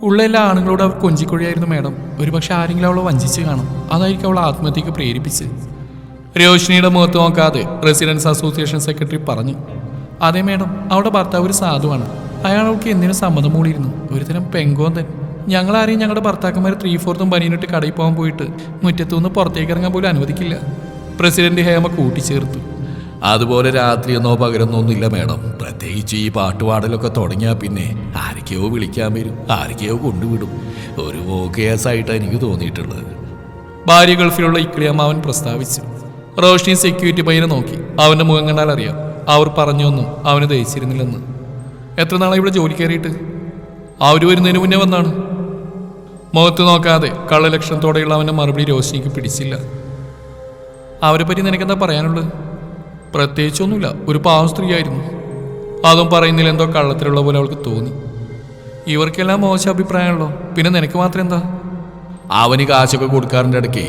ഉള്ള എല്ലാ ആണുങ്ങളോട് അവർ കൊഞ്ചിക്കൊഴിയായിരുന്നു മാഡം. ഒരുപക്ഷെ ആരെങ്കിലും അവളെ വഞ്ചിച്ച് കാണും. അതായിരിക്കും അവളെ ആത്മഹത്യക്ക് പ്രേരിപ്പിച്ച്. രോഷിനിയുടെ മുഖത്ത് നോക്കാതെ റെസിഡൻസ് അസോസിയേഷൻ സെക്രട്ടറി പറഞ്ഞു. അതെ മാഡം, അവളുടെ ഭർത്താവ് ഒരു സാധുവാണ്. അയാൾ അവൾക്ക് എന്തിനും സമ്മതം മൂടിയിരുന്നു. ഒരുതരം പെങ്കോന്തൻ. ഞങ്ങളാരെയും ഞങ്ങളുടെ ഭർത്താക്കന്മാർ 3/4 പനിയിനിട്ട് കടയിൽ പോകാൻ പോയിട്ട് മുറ്റത്തുനിന്ന് പുറത്തേക്ക് ഇറങ്ങാൻ പോലും അനുവദിക്കില്ല. പ്രസിഡന്റ് ഹേമ കൂട്ടിച്ചേർത്തു. അതുപോലെ രാത്രിയെന്നോ പകരന്നോ ഒന്നുമില്ല മാഡം. പ്രത്യേകിച്ച് ഈ പാട്ടുപാടലൊക്കെ തുടങ്ങിയാൽ പിന്നെ ആരൊക്കെയോ വിളിക്കാൻ വരും, ആരൊക്കെയോ കൊണ്ടുവിടും. ഒരു കേസായിട്ടാണ് എനിക്ക് തോന്നിയിട്ടുള്ളത്. ഭാര്യ ഗൾഫിലുള്ള ഇക്ലിയമ്മാവൻ പ്രസ്താവിച്ചു. റോഷ്നി സെക്യൂരിറ്റി പയ്യനെ നോക്കി. അവന്റെ മുഖം കണ്ടാൽ അറിയാം അവർ പറഞ്ഞൊന്നും അവന് ദഹിച്ചിരുന്നില്ലെന്ന്. എത്ര നാളെ ഇവിടെ ജോലി കയറിയിട്ട്? അവർ വരുന്നതിന് മുന്നേ വന്നാണ്. മുഖത്ത് നോക്കാതെ കള്ളലക്ഷണത്തോടെയുള്ള അവന്റെ മറുപടി രോഷിനിക്ക് പിടിച്ചില്ല. അവരെ പറ്റി നിനക്കെന്താ പറയാനുള്ളത്? പ്രത്യേകിച്ചൊന്നുമില്ല, ഒരു പാവം സ്ത്രീയായിരുന്നു. അതും പറയുന്നില്ല, എന്തോ കള്ളത്തിലുള്ള പോലെ അവൾക്ക് തോന്നി. ഇവർക്കെല്ലാം മോശം അഭിപ്രായമുള്ളോ? പിന്നെ നിനക്ക് മാത്രം എന്താ? അവന് കാശൊക്കെ കൊടുക്കാറിൻ്റെ ഇടയ്ക്ക്.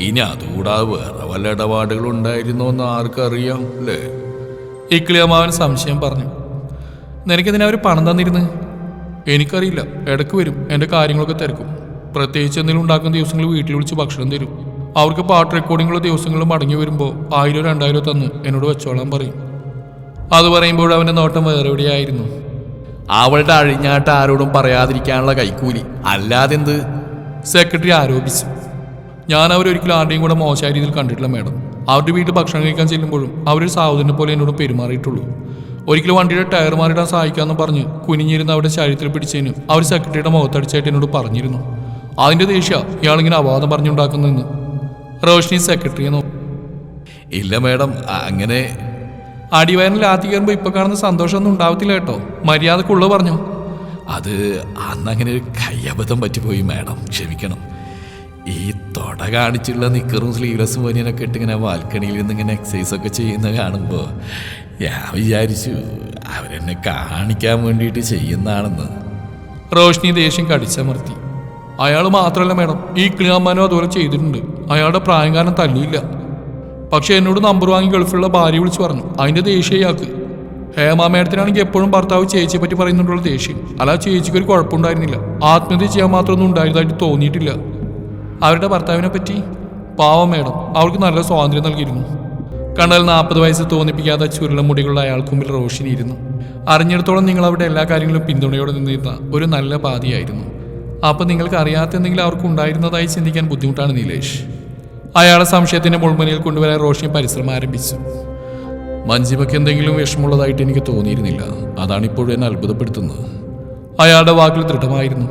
ഇനി അതുകൂടാതെ വേറെ വല്ല ഇടപാടുകൾ ഉണ്ടായിരുന്നോ എന്ന് ആർക്കറിയാം അല്ലേ? ഇക്ലിയമ്മാവൻ സംശയം പറഞ്ഞു. നിനക്കെതിനെ അവർ പണം തന്നിരുന്നു? എനിക്കറിയില്ല. ഇടയ്ക്ക് വരും, എൻ്റെ കാര്യങ്ങളൊക്കെ തിരക്കും. പ്രത്യേകിച്ച് എന്തെങ്കിലും ഉണ്ടാക്കുന്ന ദിവസങ്ങൾ വീട്ടിൽ വിളിച്ച് ഭക്ഷണം തരും. അവർക്ക് പാട്ട് റെക്കോർഡിങ്ങുള്ള ദിവസങ്ങളും മടങ്ങി വരുമ്പോൾ 1000-2000 തന്ന് എന്നോട് വെച്ചോളാൻ പറയും. അത് പറയുമ്പോൾ അവൻ്റെ നോട്ടം വേറെ എവിടെയായിരുന്നു. അവളുടെ അഴിഞ്ഞാട്ട് ആരോടും പറയാതിരിക്കാനുള്ള കൈക്കൂലി അല്ലാതെന്ത്? സെക്രട്ടറി ആരോപിച്ചു. ഞാൻ അവരൊരിക്കലും ആരുടെയും കൂടെ മോശമായ രീതിയിൽ കണ്ടിട്ടില്ല മാഡം. അവരുടെ വീട്ടിൽ ഭക്ഷണം കഴിക്കാൻ ചെല്ലുമ്പോഴും അവരൊരു സാഹോദരനെ പോലെ എന്നോട് പെരുമാറിയിട്ടുള്ളൂ. ഒരിക്കലും വണ്ടിയുടെ ടയർ മാറിയിടാൻ സഹായിക്കാമെന്ന് പറഞ്ഞ് കുനിഞ്ഞിരുന്ന് അവരുടെ ശരീരത്തിൽ പിടിച്ചതിന് അവർ സെക്രട്ടറിയുടെ മുഖത്തടിച്ചായിട്ട് എന്നോട് പറഞ്ഞിരുന്നു. അതിൻ്റെ ദേഷ്യ ഇയാളിങ്ങനെ അവാദം പറഞ്ഞുണ്ടാക്കുന്നതെന്ന് റോഷ്നി സെക്രട്ടറിയെ നോക്കി. ഇല്ല മാഡം, അങ്ങനെ അടിവയറിൽ ലാത്തി കയറുമ്പോൾ ഇപ്പൊ കാണുന്ന സന്തോഷമൊന്നും ഉണ്ടാവത്തില്ല കേട്ടോ. മര്യാദക്കുള്ള പറഞ്ഞു. അത് അന്നങ്ങനെ ഒരു കയ്യബദ്ധം പറ്റിപ്പോയി മാഡം, ക്ഷമിക്കണം. ഈ തൊട കാണിച്ചുള്ള നിക്കറും സ്ലീവ്ലെസ് മോനിയനൊക്കെ ഇട്ടിങ്ങനെ ബാൽക്കണിയിൽ നിന്ന് ഇങ്ങനെ എക്സസൈസ് ഒക്കെ ചെയ്യുന്ന കാണുമ്പോൾ ഞാൻ വിചാരിച്ചു അവരെന്നെ കാണിക്കാൻ വേണ്ടിയിട്ട് ചെയ്യുന്നതാണെന്ന്. റോഷ്നി ദേഷ്യം കടിച്ചമർത്തി. അയാൾ മാത്രമല്ല മാഡം, ഈ ക്ലിയാമ്മാനും അതുപോലെ ചെയ്തിട്ടുണ്ട്. അയാളുടെ പ്രായം കാരണം തല്ലിയില്ല. പക്ഷെ എന്നോട് നമ്പർ വാങ്ങി ഗൾഫിലുള്ള ഭാര്യ വിളിച്ച് പറഞ്ഞു. അതിൻ്റെ ദേഷ്യം ഇയാൾക്ക്. ഹേമ മേഡത്തിനാണെങ്കിൽ എപ്പോഴും ഭർത്താവ് ചേച്ചിയെ പറ്റി പറയുന്നുണ്ടുള്ള ദേഷ്യം. അല്ല, ചേച്ചിക്ക് ഒരു കുഴപ്പമുണ്ടായിരുന്നില്ല. ആത്മഹത്യ ചെയ്യാൻ മാത്രമൊന്നും ഉണ്ടായതായിട്ട് തോന്നിയിട്ടില്ല. അവരുടെ ഭർത്താവിനെ പറ്റി പാവം മേഡം, അവൾക്ക് നല്ല സ്വാതന്ത്ര്യം നൽകിയിരുന്നു. കണ്ടാൽ 40 വയസ്സ് തോന്നിപ്പിക്കാതെ ചുരുള മുടികളുള്ള അയാൾക്ക് മുമ്പിൽ റോഷിനി ഇരുന്നു. അറിഞ്ഞിടത്തോളം നിങ്ങൾ അവരുടെ എല്ലാ കാര്യങ്ങളും പിന്തുണയോടെ നിന്നിരുന്ന ഒരു നല്ല പാതിയായിരുന്നു. അപ്പം നിങ്ങൾക്ക് അറിയാത്ത എന്തെങ്കിലും അവർക്ക് ഉണ്ടായിരുന്നതായി ചിന്തിക്കാൻ ബുദ്ധിമുട്ടാണ് നീലേഷ്. അയാളെ സംശയത്തിന്റെ മുൾമുനയിൽ കൊണ്ടുവരാൻ റോഷിനി പരിശ്രമം ആരംഭിച്ചു. മഞ്ജിമയ്ക്ക് എന്തെങ്കിലും വിഷമമുള്ളതായിട്ട് എനിക്ക് തോന്നിയിരുന്നില്ല. അതാണ് ഇപ്പോഴും എന്നെ അത്ഭുതപ്പെടുത്തുന്നത്. അയാളുടെ വാക്കിൽ ദൃഢമായിരുന്നു.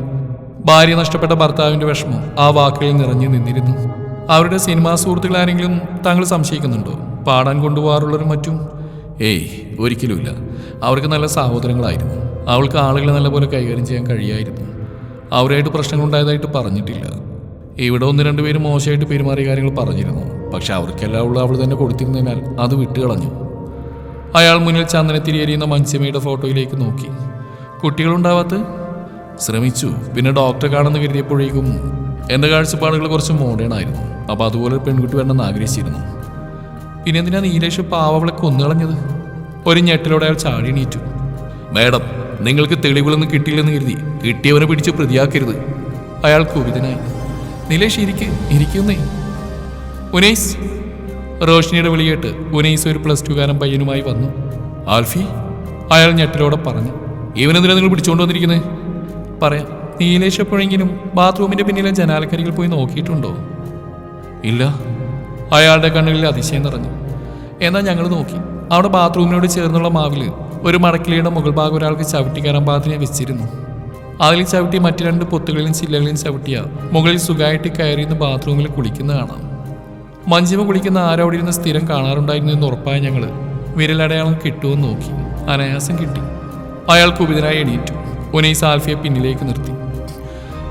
ഭാര്യ നഷ്ടപ്പെട്ട ഭർത്താവിന്റെ വിഷമം ആ വാക്കുകളിൽ നിറഞ്ഞു നിന്നിരുന്നു. അവരുടെ സിനിമാ സുഹൃത്തുക്കൾ ആരെങ്കിലും താങ്കൾ സംശയിക്കുന്നുണ്ടോ? പാടാൻ കൊണ്ടുപോകാറുള്ളവരും മറ്റും? ഏയ്, ഒരിക്കലുമില്ല. അവർക്ക് നല്ല സഹോദരങ്ങളായിരുന്നു. അവൾക്ക് ആളുകളെ നല്ലപോലെ കൈകാര്യം ചെയ്യാൻ കഴിയായിരുന്നു. അവരായിട്ട് പ്രശ്നങ്ങളുണ്ടായതായിട്ട് പറഞ്ഞിട്ടില്ല. ഇവിടെ 1-2 പേര് മോശമായിട്ട് പെരുമാറിയ കാര്യങ്ങൾ പറഞ്ഞിരുന്നു. പക്ഷെ അവർക്കെല്ലാം ഉള്ള അവൾ തന്നെ കൊടുത്തിരുന്നതിനാൽ അത് വിട്ടുകളഞ്ഞു. അയാൾ മുന്നിൽ ചന്ദനത്തിരി എരിയുന്ന മഞ്ജിമയുടെ ഫോട്ടോയിലേക്ക് നോക്കി. കുട്ടികളുണ്ടാവാത്ത? ശ്രമിച്ചു. പിന്നെ ഡോക്ടറെ കാണുന്ന കരുതിയപ്പോഴേക്കും എൻ്റെ കാഴ്ചപ്പാടുകൾ കുറച്ച് മോഡേൺ ആയിരുന്നു. അപ്പോൾ അതുപോലെ ഒരു പെൺകുട്ടി വേണമെന്ന് ആഗ്രഹിച്ചിരുന്നു. പിന്നെ എന്തിനാ നീലേഷ് പാവളെ കൊന്നുകളഞ്ഞത്? ഒരു ഞെട്ടിലോടെ അയാൾ ചാടി എണീറ്റു. മാഡം, നിങ്ങൾക്ക് തെളിവുകളൊന്നും കിട്ടിയില്ലെന്ന് കരുതി കിട്ടിയവനെ പിടിച്ച് പ്രതിയാക്കരുത്. അയാൾ കുപിതനായി. നീലേഷ് ഇരിക്കുന്നേ. ഉനൈസ്. റോഷ്നിയുടെ വിളിയേട്ട് ഉനൈസ് ഒരു +2കാരൻ പയ്യനുമായി വന്നു. ആൽഫി? അയാൾ ഞെട്ടിലോടെ പറഞ്ഞു. ഇവനെന്തിനാ നിങ്ങൾ പിടിച്ചുകൊണ്ട് വന്നിരിക്കുന്നത്? പറയാം. നീലേഷ് എപ്പോഴെങ്കിലും ബാത്റൂമിന്റെ പിന്നിലെ ജനാലക്കരികിൽ പോയി നോക്കിയിട്ടുണ്ടോ? ഇല്ല. അയാളുടെ കണ്ണുകളിൽ അതിശയം നിറഞ്ഞു. എന്നാൽ ഞങ്ങൾ നോക്കി. അവിടെ ബാത്റൂമിനോട് ചേർന്നുള്ള മാവിൽ ഒരു മടക്കിളിയുടെ മുകൾ ഭാഗം ഒരാൾക്ക് ചവിട്ടിക്കയറാൻ പാകത്തിന് വെച്ചിരുന്നു. അതിൽ ചവിട്ടി മറ്റു 2 പൊത്തുകളിലും ചില്ലകളിലും ചവിട്ടിയ മുകളിൽ സുഖമായിട്ട് കയറിയിരുന്ന് ബാത്റൂമിൽ കുളിക്കുന്ന കാണാം. മഞ്ജിമ കുളിക്കുന്ന ആരോ അവിടെ ഇരുന്ന് സ്ഥിരം കാണാറുണ്ടായിരുന്നു എന്ന് ഉറപ്പായ ഞങ്ങൾ വിരലടയാളം കിട്ടുമെന്ന് നോക്കി. അനായാസം കിട്ടി. അയാൾ കുപിതനായി എണീറ്റു. ഉനൈസ് ആൽഫിയെ പിന്നിലേക്ക് നിർത്തി.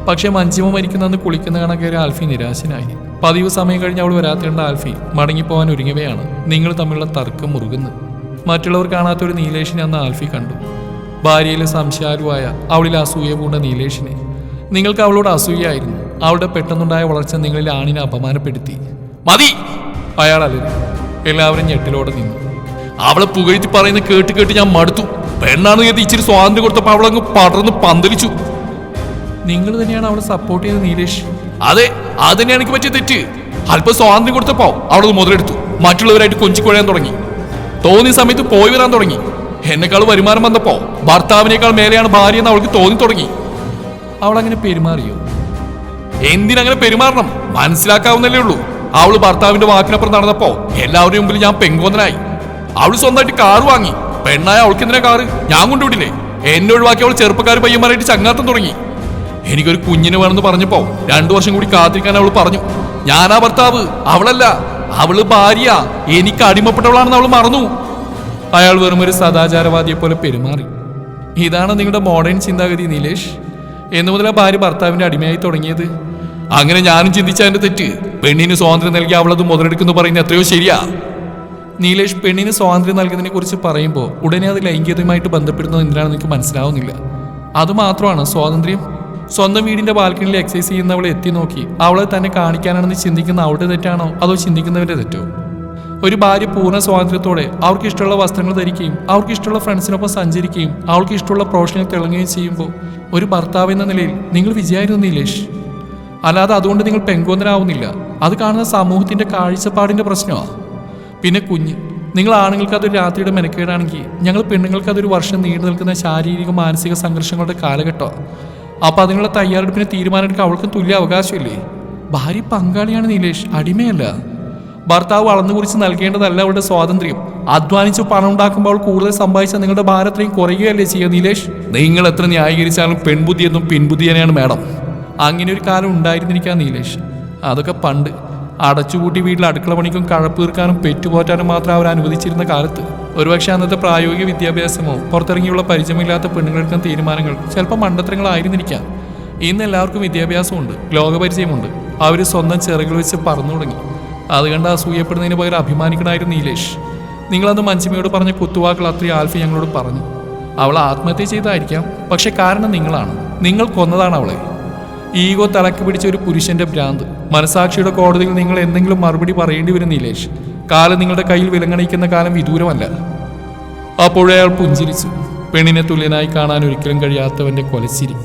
പക്ഷെ മഞ്ജിമ മരിക്കുന്നന്ന് കുളിക്കുന്ന കാണാൻ കയറി ആൽഫി നിരാശനായി. പതിവ് സമയം കഴിഞ്ഞ് അവൾ വരാത്തേണ്ട ആൽഫി മടങ്ങിപ്പോവാൻ ഒരുങ്ങവെയാണ് നിങ്ങൾ തമ്മിലുള്ള തർക്കം മുറുകുന്നത്. മറ്റുള്ളവർ കാണാത്തൊരു നീലേഷിനെ അന്ന് ആൽഫി കണ്ടു. ഭാര്യയിലെ സംശയാലുവായ അവളിൽ അസൂയ പൂണ്ട നീലേഷിനെ. നിങ്ങൾക്ക് അവളോട് അസൂയായിരുന്നു. അവളുടെ പെട്ടെന്നുണ്ടായ വളർച്ച നിങ്ങളിൽ ആണിനെ അപമാനപ്പെടുത്തി. മതി! അയാൾ അലറി. എല്ലാവരും ഞെട്ടിലോടെ നിന്നു. അവളെ പുകഴ്ത്തി പറയുന്നത് കേട്ട് കേട്ട് ഞാൻ മടുത്തു. പെണ്ണാണ് കരുതി ഇച്ചിരി സ്വാതന്ത്ര്യം കൊടുത്തപ്പോൾ അവളങ്ങ് പടർന്ന് പന്തലിച്ചു. നിങ്ങൾ തന്നെയാണ് അവളെ സപ്പോർട്ട് ചെയ്തത് നീലേഷ്. അതെ, അത് തന്നെയാണ് എനിക്ക് പറ്റിയ തെറ്റ്. അല്പം സ്വാതന്ത്ര്യം കൊടുത്തപ്പോ അവളത് മുതലെടുത്തു. മറ്റുള്ളവരായിട്ട് കൊഞ്ചിക്കൊഴയാൻ തുടങ്ങി. തോന്നിയ സമയത്ത് പോയി വരാൻ തുടങ്ങി. എന്നെക്കാൾ വരുമാനം വന്നപ്പോ ഭർത്താവിനേക്കാൾ മേലെയാണ് ഭാര്യ എന്ന് അവൾക്ക് തോന്നി തുടങ്ങി. അവളങ്ങനെ പെരുമാറിയോ? എന്തിനങ്ങനെ പെരുമാറണം? മനസ്സിലാക്കാവുന്നല്ലേ ഉള്ളൂ. അവള് ഭർത്താവിന്റെ വാക്കിനപ്പുറം നടന്നപ്പോ എല്ലാവരുടെയും മുമ്പിൽ ഞാൻ പെങ്കോന്നനായി. അവള് സ്വന്തമായിട്ട് കാറ് വാങ്ങി. പെണ്ണായ അവൾക്ക് എന്തിനാ കാറ്? ഞാൻ കൊണ്ടുവിട്ടില്ലേ? എന്നെ ഒഴിവാക്കി അവൾ ചെറുപ്പക്കാർ പയ്യന്മാരായിട്ട് ചങ്ങാത്തം തുടങ്ങി. എനിക്കൊരു കുഞ്ഞിന് വേണമെന്ന് പറഞ്ഞപ്പോ 2 വർഷം കൂടി കാത്തിരിക്കാൻ അവൾ പറഞ്ഞു. ഞാനാ ഭർത്താവ്, അവളല്ല. അവള് ഭാര്യ. എനിക്ക് അടിമപ്പെട്ടവളാണെന്ന് അവൾ മറന്നു. അയാൾ വെറുമൊരു സദാചാരവാദിയെ പോലെ പെരുമാറി. ഇതാണ് നിങ്ങളുടെ മോഡേൺ ചിന്താഗതി നീലേഷ്? എന്നു മുതലാ ഭാര്യ ഭർത്താവിന്റെ അടിമയായി തുടങ്ങിയത്? അങ്ങനെ ഞാനും ചിന്തിച്ചതിന്റെ തെറ്റ്. പെണ്ണിന് സ്വാതന്ത്ര്യം നൽകി അവളത് മുതലെടുക്കുന്നു പറയുന്നത് എത്രയോ ശരിയാ. നീലേഷ്, പെണ്ണിന് സ്വാതന്ത്ര്യം നൽകുന്നതിനെ കുറിച്ച് പറയുമ്പോൾ ഉടനെ അത് ലൈംഗികതയുമായിട്ട് ബന്ധപ്പെടുന്നത് എന്തിനാണെന്ന് എനിക്ക് മനസ്സിലാവുന്നില്ല. അതുമാത്രമാണ് സ്വാതന്ത്ര്യം? സ്വന്തം വീടിന്റെ ബാൽക്കണിയിൽ എക്സസൈസ് ചെയ്യുന്നവളെ എത്തി നോക്കി അവളെ തന്നെ കാണിക്കാനാണെന്ന് ചിന്തിക്കുന്ന അവളുടെ തെറ്റാണോ അതോ ചിന്തിക്കുന്നവരുടെ തെറ്റോ? ഒരു ഭാര്യ പൂർണ്ണ സ്വാതന്ത്ര്യത്തോടെ അവർക്ക് ഇഷ്ടമുള്ള വസ്ത്രങ്ങൾ ധരിക്കുകയും അവർക്ക് ഇഷ്ടമുള്ള ഫ്രണ്ട്സിനൊപ്പം സഞ്ചരിക്കുകയും അവൾക്ക് ഇഷ്ടമുള്ള പ്രൊഫഷനിൽ തിളങ്ങുകയും ചെയ്യുമ്പോൾ ഒരു ഭർത്താവ് എന്ന നിലയിൽ നിങ്ങൾ വിജയമായിരുന്നു നീലേഷ്. അല്ലാതെ അതുകൊണ്ട് നിങ്ങൾ പെങ്കോന്നരാവുന്നില്ല. അത് കാണുന്ന സമൂഹത്തിന്റെ കാഴ്ചപ്പാടിന്റെ പ്രശ്നമാണ്. പിന്നെ കുഞ്ഞ്, നിങ്ങൾ ആണുങ്ങൾക്ക് അതൊരു രാത്രിയുടെ മെനക്കേടാണെങ്കിൽ ഞങ്ങൾ പെണ്ണുങ്ങൾക്ക് അതൊരു വർഷം നീണ്ടു നിൽക്കുന്ന ശാരീരിക മാനസിക സംഘർഷങ്ങളുടെ കാലഘട്ടമാണ്. അപ്പോൾ അതിനുള്ള തയ്യാറെടുപ്പിന് തീരുമാനമെടുക്കാൻ അവൾക്കും തുല്യ അവകാശമില്ലേ? ഭാര്യ പങ്കാളിയാണ് നീലേഷ്, അടിമയല്ല. ഭർത്താവ് വളർന്നു കുറിച്ച് നൽകേണ്ടതല്ല അവളുടെ സ്വാതന്ത്ര്യം. അധ്വാനിച്ച് പണം ഉണ്ടാക്കുമ്പോൾ കൂടുതൽ സമ്പാദിച്ചാൽ നിങ്ങളുടെ ഭാരത്രയും കുറയുകയല്ലേ ചെയ്യുക നീലേഷ്? നിങ്ങൾ എത്ര ന്യായീകരിച്ചാലും പെൺബുദ്ധി എന്നും പിൻബുദ്ധി തന്നെയാണ് മാഡം. അങ്ങനെ ഒരു കാലം ഉണ്ടായിരുന്നിരിക്കാം നീലേഷ്. അതൊക്കെ പണ്ട് അടച്ചുപൂട്ടി വീട്ടിൽ അടുക്കള പണിക്കും കഴപ്പ് തീർക്കാനും പെറ്റുപോറ്റാനും മാത്രം അവർ അനുവദിച്ചിരുന്ന കാലത്ത്. ഒരുപക്ഷെ അന്നത്തെ പ്രായോഗിക വിദ്യാഭ്യാസമോ പുറത്തിറങ്ങിയുള്ള പരിചയമില്ലാത്ത പെണ്ണുങ്ങളെടുക്കുന്ന തീരുമാനങ്ങൾ ചിലപ്പോൾ മണ്ടത്തരങ്ങളായിരുന്നിരിക്കാം. ഇന്ന് എല്ലാവർക്കും വിദ്യാഭ്യാസമുണ്ട്, ലോകപരിചയമുണ്ട്. അവർ സ്വന്തം ചിറകുകൾ വെച്ച് പറന്നു തുടങ്ങി. അത് കണ്ട് അസൂയപ്പെടുന്നതിന് പകരം അഭിമാനിക്കണമായിരുന്നു നീലേഷ്. നിങ്ങളന്ന് മഞ്ജിമയോട് പറഞ്ഞ കുത്തുവാക്കൾ അത്രയും ആൽഫി ഞങ്ങളോട് പറഞ്ഞു. അവൾ ആത്മഹത്യ ചെയ്തായിരിക്കാം, പക്ഷെ കാരണം നിങ്ങളാണ്. നിങ്ങൾ കൊന്നതാണ് അവളെ. ഈഗോ തലക്ക് പിടിച്ച ഒരു പുരുഷന്റെ ഭ്രാന്ത്. മനസാക്ഷിയുടെ കോടതിയിൽ നിങ്ങൾ എന്തെങ്കിലും മറുപടി പറയേണ്ടി വരും നീലേഷ്. കാലം നിങ്ങളുടെ കയ്യിൽ വിലങ്ങണിക്കുന്ന കാലം വിദൂരമല്ല. അപ്പോഴയാൾ പുഞ്ചിരിച്ചു. പെണ്ണിനെ തുല്യനായി കാണാൻ ഒരിക്കലും കഴിയാത്തവന്റെ കൊലച്ചിരി.